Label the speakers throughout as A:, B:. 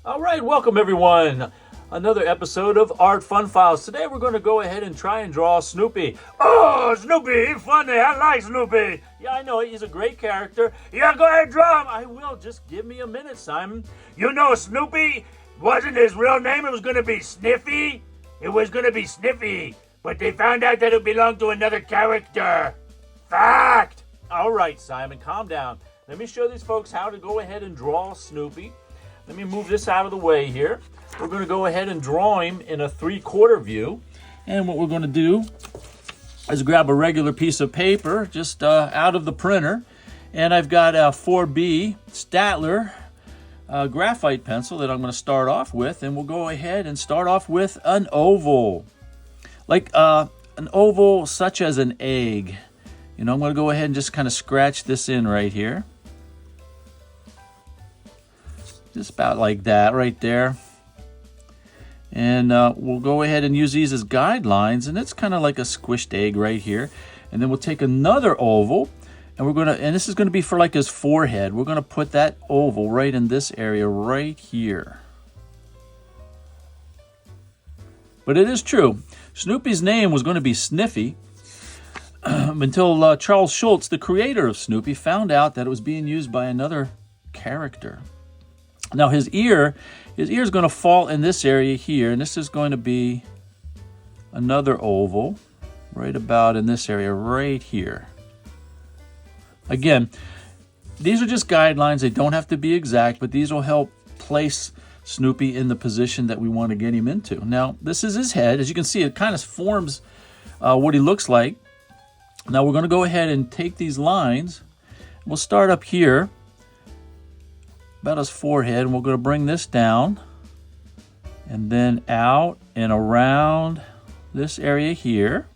A: All right, welcome everyone. Another episode of Art Fun Files. Today we're going to go ahead and try and draw Snoopy. Oh, Snoopy, he's funny. I like Snoopy. Yeah, I know, he's a great character. Yeah, go ahead, draw him. I will. Just give me a minute, Simon. You know, Snoopy wasn't his real name. It was going to be Sniffy. It was going to be Sniffy. But they found out that it belonged to another character. Fact. All right, Simon, calm down. Let me show these folks how to go ahead and draw Snoopy. Let me move this out of the way here. We're going to go ahead and draw him in a 3/4 view. And what we're going to do is grab a regular piece of paper just out of the printer. And I've got a 4B Statler graphite pencil that I'm going to start off with. And we'll go ahead and start off with an oval. Like an oval such as an egg. You know, I'm going to go ahead and just kind of scratch this in right here. Just about like that right there. And we'll go ahead and use these as guidelines. And it's kind of like a squished egg right here. And then we'll take another oval. And we're going to, and this is going to be for like his forehead. We're going to put that oval right in this area right here. But it is true. Snoopy's name was going to be Sniffy. Until Charles Schulz, the creator of Snoopy, found out that it was being used by another character. Now his ear is going to fall in this area here, and this is going to be another oval right about in this area right here. Again, these are just guidelines. They don't have to be exact, but these will help place Snoopy in the position that we want to get him into. Now, this is his head. As you can see, it kind of forms what he looks like. Now we're going to go ahead and take these lines. We'll start up here about his forehead, and we're going to bring this down and then out and around this area here.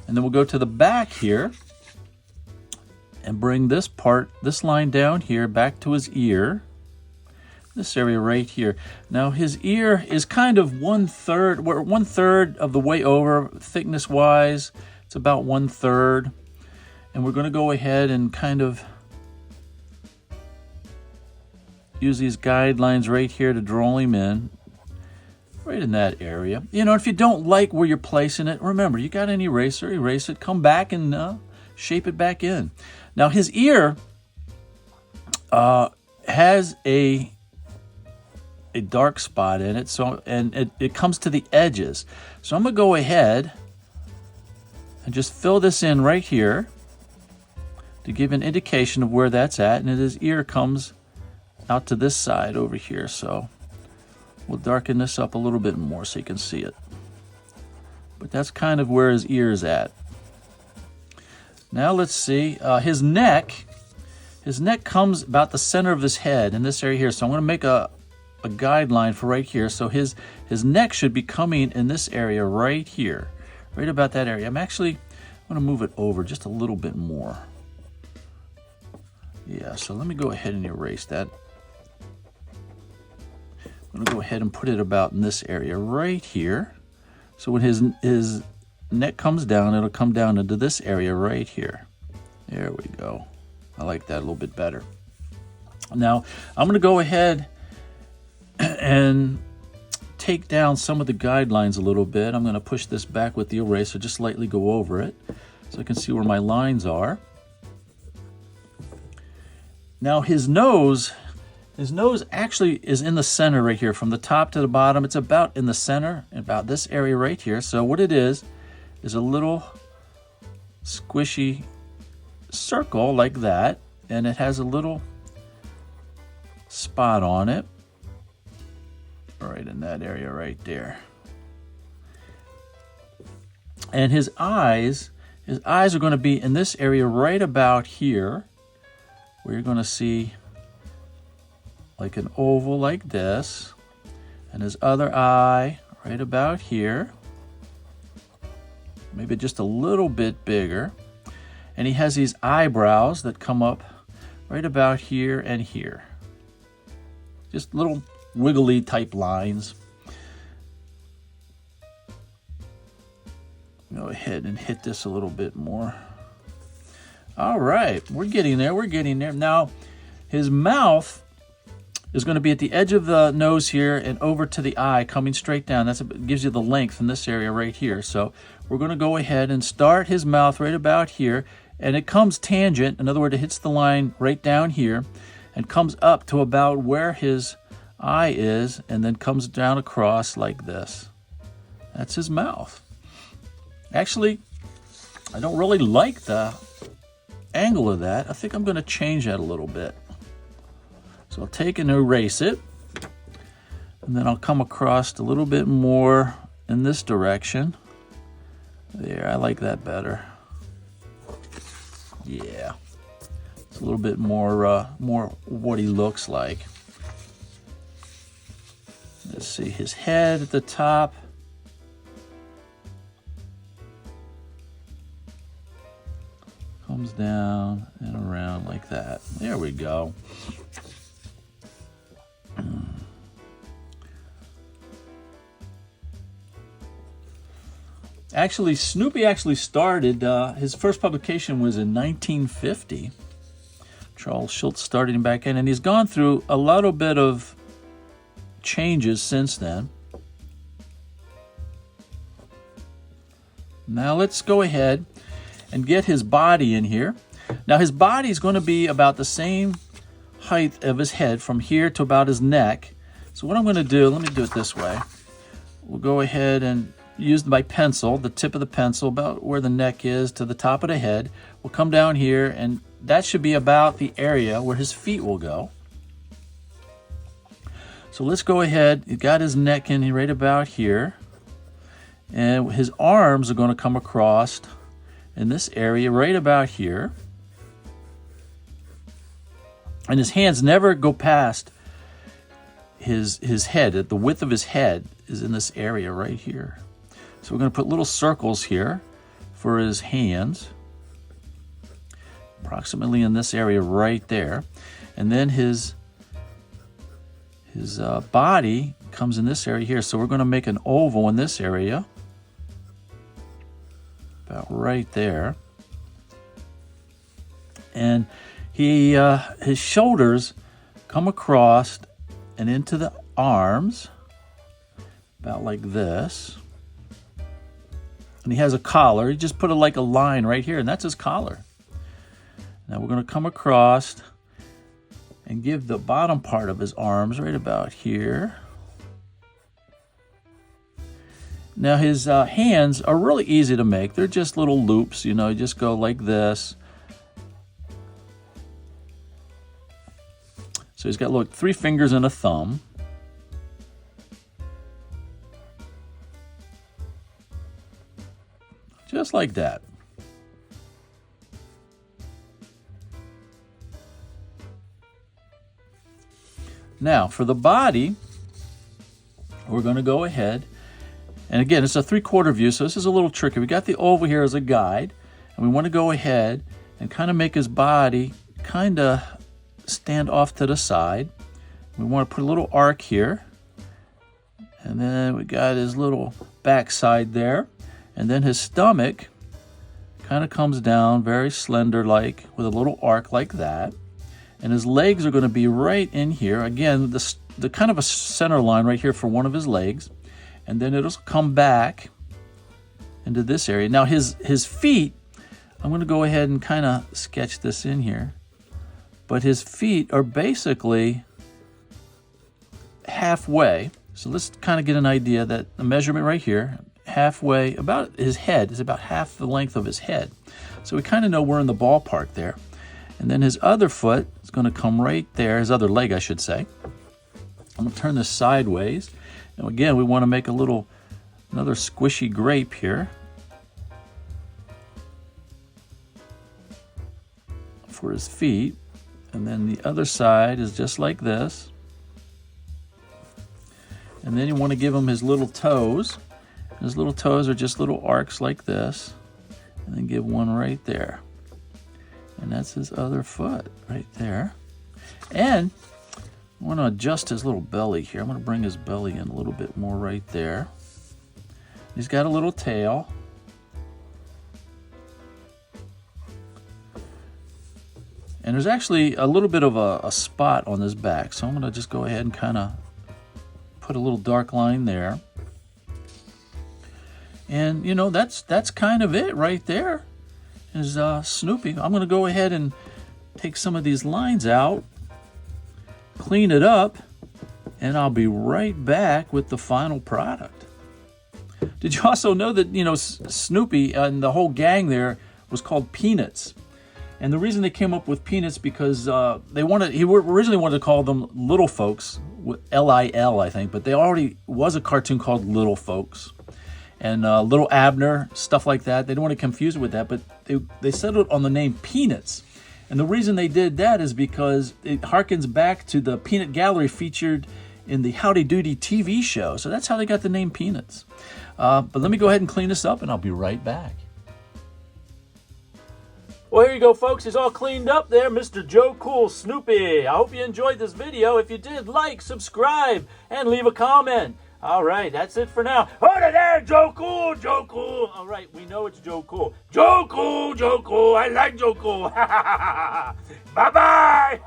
A: And then we'll go to the back here and bring this line down here back to his ear. This area right here. Now his ear is kind of 1/3, we're 1/3 of the way over thickness wise. It's about 1/3. And we're going to go ahead and kind of use these guidelines right here to draw him in. Right in that area. You know, if you don't like where you're placing it, remember, you got an eraser, erase it, come back and shape it back in. Now his ear has a dark spot in it, so and it comes to the edges. So I'm going to go ahead and just fill this in right here to give an indication of where that's at. And his ear comes out to this side over here. So we'll darken this up a little bit more so you can see it. But that's kind of where his ear is at. Now let's see. His neck comes about the center of his head in this area here. So I'm going to make a guideline for right here. So his neck should be coming in this area right here. Right about that area. I'm going to move it over just a little bit more. Yeah, so let me go ahead and erase that. I'm going to go ahead and put it about in this area right here. So when his neck comes down, it'll come down into this area right here. There we go. I like that a little bit better. Now, I'm going to go ahead and take down some of the guidelines a little bit. I'm going to push this back with the eraser, just lightly go over it so I can see where my lines are. Now his nose actually is in the center right here. From the top to the bottom, it's about in the center, about this area right here. So what it is a little squishy circle like that, and it has a little spot on it. Right in that area right there. And his eyes are going to be in this area right about here, where you're going to see like an oval like this, and his other eye right about here, maybe just a little bit bigger. And he has these eyebrows that come up right about here and here. Just little wiggly type lines. Go ahead and hit this a little bit more. All right, we're getting there. Now, his mouth is going to be at the edge of the nose here and over to the eye, coming straight down. That gives you the length in this area right here. So we're going to go ahead and start his mouth right about here, and it comes tangent. In other words, it hits the line right down here and comes up to about where his eye is, and then comes down across like this. That's his mouth. Actually, I don't really like the angle of that. I think I'm going to change that a little bit. So I'll take and erase it, and then I'll come across a little bit more in this direction. There, I like that better. Yeah, it's a little bit more what he looks like. Let's see, his head at the top. Comes down and around like that. There we go. Actually, Snoopy actually started, his first publication was in 1950. Charles Schulz started him back in, and he's gone through a little bit of changes since then. Now let's go ahead and get his body in here. Now his body is going to be about the same height of his head from here to about his neck. So what I'm going to do, let me do it this way. We'll go ahead and use my pencil, the tip of the pencil, about where the neck is to the top of the head. We'll come down here, and that should be about the area where his feet will go. So let's go ahead. He got his neck in right about here, and his arms are going to come across in this area right about here. And his hands never go past his head. The width of his head is in this area right here. So we're going to put little circles here for his hands, approximately in this area right there. And then his body comes in this area here. So we're going to make an oval in this area, about right there. And his shoulders come across and into the arms, about like this. And he has a collar. He just put like a line right here, and that's his collar. Now we're going to come across and give the bottom part of his arms right about here. Now his hands are really easy to make. They're just little loops, you know, you just go like this. So he's got, look, 3 fingers and a thumb. Just like that. Now, for the body, we're going to go ahead, and again, it's a 3/4 view, so this is a little tricky. We got the oval here as a guide, and we want to go ahead and kind of make his body kind of stand off to the side. We want to put a little arc here, and then we got his little backside there. And then his stomach kind of comes down very slender like with a little arc like that. And his legs are going to be right in here. Again, the kind of a center line right here for one of his legs. And then it'll come back into this area. Now his feet, I'm going to go ahead and kind of sketch this in here. But his feet are basically halfway. So let's kind of get an idea that the measurement right here, halfway, about his head is about half the length of his head. So we kind of know we're in the ballpark there. And then his other foot is going to come right there, his other leg, I should say. I'm going to turn this sideways. And again, we want to make another squishy grape here for his feet. And then the other side is just like this. And then you want to give him his little toes. His little toes are just little arcs like this. And then give one right there. And that's his other foot right there. And I want to adjust his little belly here. I'm going to bring his belly in a little bit more right there. He's got a little tail. And And there's actually a little bit of a spot on this back. So I'm going to just go ahead and kind of put a little dark line there. And, you know, that's kind of it right there is Snoopy. I'm going to go ahead and take some of these lines out, clean it up, and I'll be right back with the final product. Did you also know that, you know, Snoopy and the whole gang there was called Peanuts? And the reason they came up with Peanuts because he originally wanted to call them Little Folks, L-I-L, I think, but there already was a cartoon called Little Folks. And Little Abner, stuff like that. They didn't want to confuse it with that, but they settled on the name Peanuts. And the reason they did that is because it harkens back to the peanut gallery featured in the Howdy Doody TV show. So that's how they got the name Peanuts. But let me go ahead and clean this up, and I'll be right back. Well, here you go, folks. He's all cleaned up there, Mr. Joe Cool Snoopy. I hope you enjoyed this video. If you did, like, subscribe, and leave a comment. All right, that's it for now. Hold it there, Joe Cool, Joe Cool. All right, we know it's Joe Cool. Joe Cool, Joe Cool. I like Joe Cool. Bye-bye.